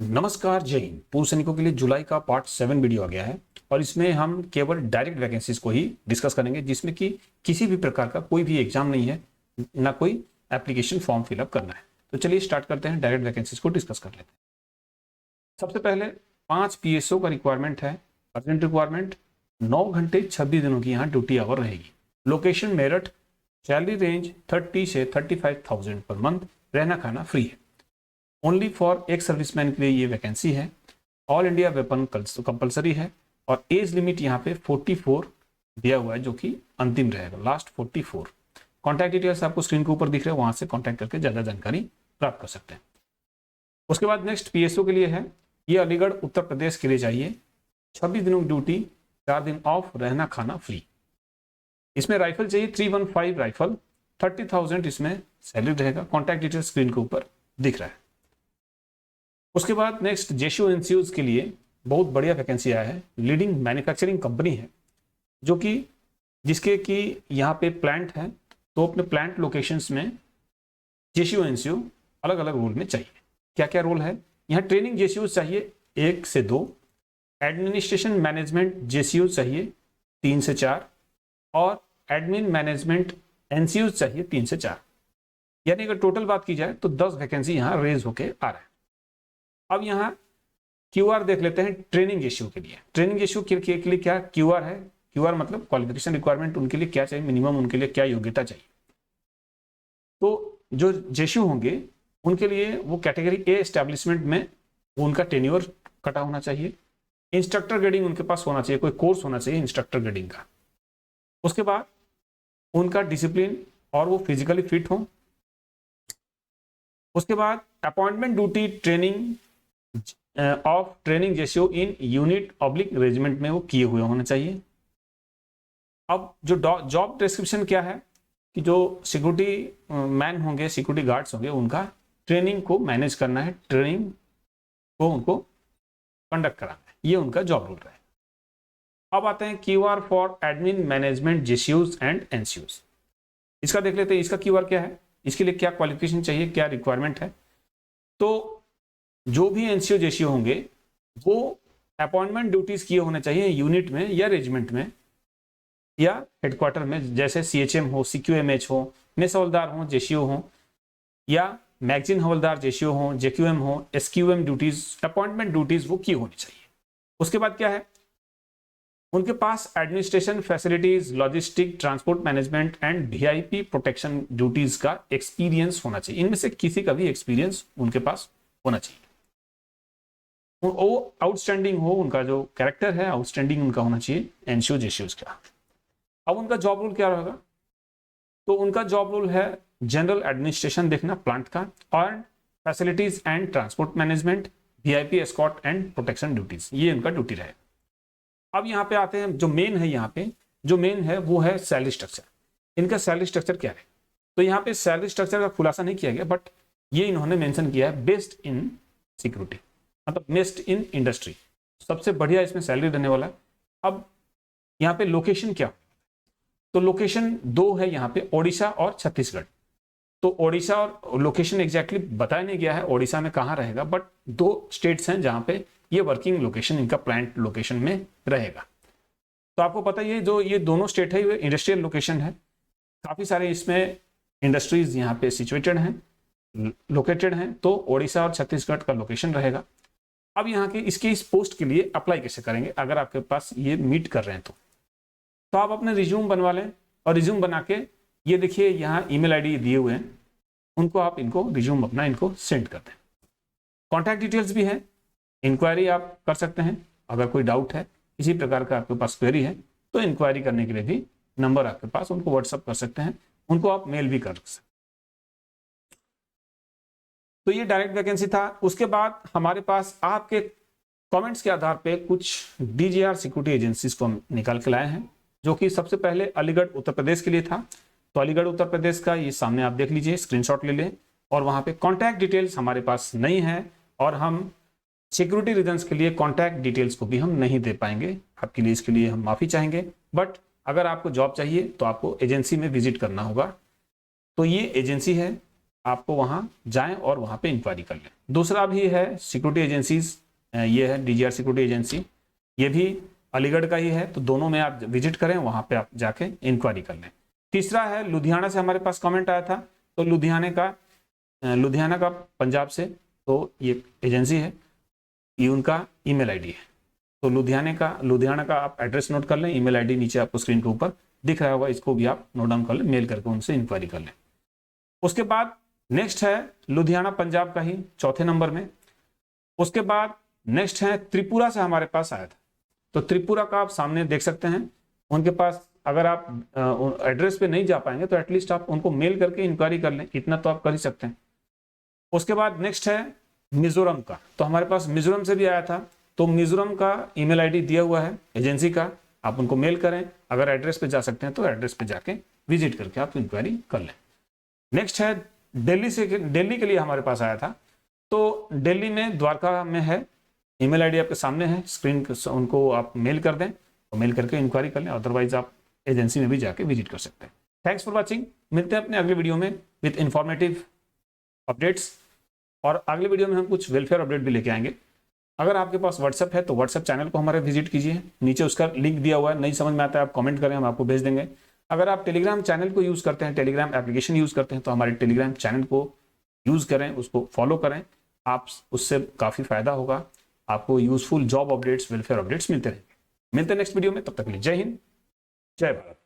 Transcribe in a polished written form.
नमस्कार, जय हिंद। पूर्व सैनिकों के लिए जुलाई का पार्ट 7 वीडियो आ गया है और इसमें हम केवल डायरेक्ट वैकेंसीज को ही डिस्कस करेंगे, जिसमें कि किसी भी प्रकार का कोई भी एग्जाम नहीं है, ना कोई एप्लीकेशन फॉर्म फिलअप करना है। तो चलिए स्टार्ट करते हैं, डायरेक्ट वैकेंसीज को डिस्कस कर लेते हैं। सबसे पहले 5 PSO का रिक्वायरमेंट है, अर्जेंट रिक्वायरमेंट। 9 घंटे 26 दिनों की यहाँ ड्यूटी आवर रहेगी। लोकेशन मेरठ। सैलरी रेंज 30 से 35,000 पर मंथ। रहना खाना फ्री है। ओनली फॉर एक सर्विसमैन के लिए ये वैकेंसी है। ऑल इंडिया वेपन कंपलसरी है और एज लिमिट यहाँ पे 44 दिया हुआ है, जो कि अंतिम रहेगा, लास्ट 44। कॉन्टैक्ट डिटेल्स आपको स्क्रीन के ऊपर दिख रहे हैं, वहां से कॉन्टैक्ट करके ज़्यादा जानकारी प्राप्त कर सकते हैं। उसके बाद नेक्स्ट PSO के लिए है, ये अलीगढ़ उत्तर प्रदेश के लिए चाहिए। 26 दिनों की ड्यूटी, 4 दिन ऑफ, रहना खाना फ्री। इसमें राइफल चाहिए, 315 राइफल, 30,000 इसमें सैलरी रहेगा। कॉन्टैक्ट डिटेल्स स्क्रीन के ऊपर दिख रहा है। उसके बाद नेक्स्ट जेशो एनसीयूज के लिए बहुत बढ़िया वैकेंसी आया है। लीडिंग मैन्युफैक्चरिंग कंपनी है, जो कि जिसके कि यहाँ पे प्लांट है, तो अपने प्लांट लोकेशंस में जेशो एनसीयू अलग अलग रोल में चाहिए। क्या क्या रोल है यहाँ? ट्रेनिंग जेसीयूज चाहिए 1 से 2, एडमिनिस्ट्रेशन मैनेजमेंट जेसीयूज चाहिए 3 से 4 और एडमिन मैनेजमेंट एनसीयूज चाहिए 3 से 4। यानी अगर टोटल बात की जाए तो 10 वैकेंसी यहाँ रेज होके आ रहा है। अब यहाँ QR देख लेते हैं ट्रेनिंग इश्यू के लिए। ट्रेनिंग इश्यू के लिए क्या QR है? QR मतलब क्वालिफिकेशन रिक्वायरमेंट, उनके लिए क्या चाहिए, मिनिमम उनके लिए क्या योग्यता चाहिए। तो जो जेशू होंगे उनके लिए वो कैटेगरी A एस्टेब्लिशमेंट में वो उनका टेन्योर कटा होना चाहिए। इंस्ट्रक्टर ग्रेडिंग उनके पास होना चाहिए, कोई कोर्स होना चाहिए इंस्ट्रक्टर ग्रेडिंग का। उसके बाद उनका डिसिप्लिन और वो फिजिकली फिट हो। उसके बाद appointment duty training of training JCO in unit oblique regiment में वो किए हुए होने चाहिए। अब जो जॉब डिस्क्रिप्शन क्या है कि जो सिक्योरिटी मैन होंगे, सिक्योरिटी गार्ड्स होंगे, उनका ट्रेनिंग को मैनेज करना है, ट्रेनिंग को उनको कंडक्ट कराना है, ये उनका जॉब रोल रहेगा। अब आते हैं QR फॉर एडमिन मैनेजमेंट जेसीयूज एंड एनसीयूज। इसका देख लेते हैं, इसका QR क्या है, इसके लिए क्या क्वालिफिकेशन चाहिए, क्या रिक्वायरमेंट है। तो जो भी एनसीओ जेसीओ होंगे वो अपॉइंटमेंट ड्यूटीज किए होने चाहिए यूनिट में या रेजिमेंट में या हेडक्वार्टर में, जैसे CHM हो, CQMH हो, मेस हवलदार हो, जेसीओ हो, या मैगजीन हवलदार जेसीओ हो, JQM हो, SQM ड्यूटीज, अपॉइंटमेंट ड्यूटीज वो की होनी चाहिए। उसके बाद क्या है, उनके पास administration facilities, logistic, transport management and VIP protection duties का एक्सपीरियंस होना चाहिए। इनमें से किसी का भी एक्सपीरियंस उनके पास होना चाहिए। वो आउटस्टैंडिंग हो, उनका जो कैरेक्टर है आउटस्टैंडिंग उनका होना चाहिए एनसीओ जेसीओज का। अब उनका जॉब रोल क्या रहेगा? तो उनका जॉब रोल है जनरल एडमिनिस्ट्रेशन देखना प्लांट का, और facilities and transport management, VIP escort and protection duties, ये उनका ड्यूटी रहेगा। अब यहाँ पे आते हैं, जो मेन है यहाँ पे जो मेन है वो है सैलरी स्ट्रक्चर। इनका सैलरी स्ट्रक्चर क्या है? तो यहाँ पे सैलरी स्ट्रक्चर का खुलासा नहीं किया गया, बट ये इन्होंने मेंशन किया है बेस्ड इन सिक्योरिटी, मतलब बेस्ड इन इंडस्ट्री। सबसे बढ़िया इसमें सैलरी रहने वाला है। अब यहाँ पे लोकेशन क्या? तो लोकेशन 2 है यहाँ पे, ओडिशा और छत्तीसगढ़। तो ओडिशा और लोकेशन एग्जैक्टली बताया नहीं गया है ओडिशा में कहाँ रहेगा, बट 2 स्टेट्स हैं जहाँ पे ये वर्किंग लोकेशन इनका प्लांट लोकेशन में रहेगा। तो आपको पता ही है, जो ये दोनों स्टेट है ये इंडस्ट्रियल लोकेशन है, काफी सारे इसमें इंडस्ट्रीज यहाँ पे सिचुएटेड हैं, लोकेटेड हैं। तो ओडिशा और छत्तीसगढ़ का लोकेशन रहेगा। अब यहाँ के इसके इस पोस्ट के लिए अप्लाई कैसे करेंगे, अगर आपके पास ये मीट कर रहे हैं तो आप अपने रिज्यूम बनवा लें, और रिज्यूम बना के ये देखिए यहाँ ईमेल आईडी दिए हुए हैं, उनको आप इनको रिज्यूम अपना इनको सेंड कर दें। कॉन्टैक्ट डिटेल्स भी है, इंक्वायरी आप कर सकते हैं। अगर कोई डाउट है, किसी प्रकार का आपके पास क्वेरी है, तो इंक्वायरी करने के लिए भी नंबर आपके पास, उनको व्हाट्सअप कर सकते हैं, उनको आप मेल भी कर सकते हैं। तो ये डायरेक्ट वैकेंसी था। उसके बाद हमारे पास आपके कमेंट्स के आधार पे कुछ DGR सिक्योरिटी एजेंसीज को हम निकाल के लाए हैं, जो कि सबसे पहले अलीगढ़ उत्तर प्रदेश के लिए था। तो अलीगढ़ उत्तर प्रदेश का ये सामने आप देख लीजिए, स्क्रीनशॉट ले लें, और वहाँ पे कॉन्टैक्ट डिटेल्स हमारे पास नहीं है, और हम सिक्योरिटी रीजंस के लिए कॉन्टैक्ट डिटेल्स को भी हम नहीं दे पाएंगे आपके लिए, इसके लिए हम माफ़ी चाहेंगे। बट अगर आपको जॉब चाहिए तो आपको एजेंसी में विजिट करना होगा। तो ये एजेंसी है आपको वहाँ जाएं और वहाँ पे इंक्वायरी कर लें। दूसरा भी है सिक्योरिटी एजेंसीज, ये है डीजीआर सिक्योरिटी एजेंसी, ये भी अलीगढ़ का ही है, तो दोनों में आप विजिट करें, वहाँ पे आप जाके इंक्वायरी कर लें। तीसरा है लुधियाना से हमारे पास कमेंट आया था, तो लुधियाना का पंजाब से, तो ये एजेंसी है, ये उनका ईमेल आईडी है। तो लुधियाना का आप एड्रेस नोट कर लें, ईमेल आईडी नीचे आपको स्क्रीन के ऊपर दिख रहा होगा, इसको भी आप नोट डाउन कर लें, मेल करके उनसे इंक्वायरी कर लें। उसके बाद नेक्स्ट है लुधियाना पंजाब का ही चौथे नंबर में। उसके बाद नेक्स्ट है त्रिपुरा से हमारे पास आया था, तो त्रिपुरा का आप सामने देख सकते हैं, उनके पास अगर आप एड्रेस पे नहीं जा पाएंगे तो एटलीस्ट आप उनको मेल करके इंक्वायरी कर लें, इतना तो आप कर ही सकते हैं। उसके बाद नेक्स्ट है मिजोरम का, तो हमारे पास मिजोरम से भी आया था, तो मिजोरम का ईमेल आईडी दिया हुआ है एजेंसी का, आप उनको मेल करें, अगर एड्रेस पे जा सकते हैं तो एड्रेस पे जाके विजिट करके आप इंक्वायरी कर लें। नेक्स्ट है दिल्ली के लिए हमारे पास आया था, तो दिल्ली में द्वारका में है, ईमेल आईडी आपके सामने है स्क्रीन, उनको आप मेल कर दें, तो मेल करके इंक्वायरी कर लें, अदरवाइज आप एजेंसी में भी जाके विजिट कर सकते हैं। थैंक्स फॉर वॉचिंग, मिलते हैं अपने अगले वीडियो में विद इंफॉर्मेटिव अपडेट्स, और अगले वीडियो में हम कुछ वेलफेयर अपडेट भी लेके आएंगे। अगर आपके पास व्हाट्सएप है तो व्हाट्सएप चैनल को हमारे विजिट कीजिए, नीचे उसका लिंक दिया हुआ है, नहीं समझ में आता है आप कमेंट करें, हम आपको भेज देंगे। अगर आप टेलीग्राम चैनल को यूज़ करते हैं, टेलीग्राम एप्लीकेशन यूज़ करते हैं, तो हमारे टेलीग्राम चैनल को यूज़ करें, उसको फॉलो करें, आप उससे काफ़ी फायदा होगा, आपको useful job updates, welfare updates मिलते रहेंगे। मिलते हैं नेक्स्ट वीडियो में, तब तक के लिए जय हिंद, जय भारत।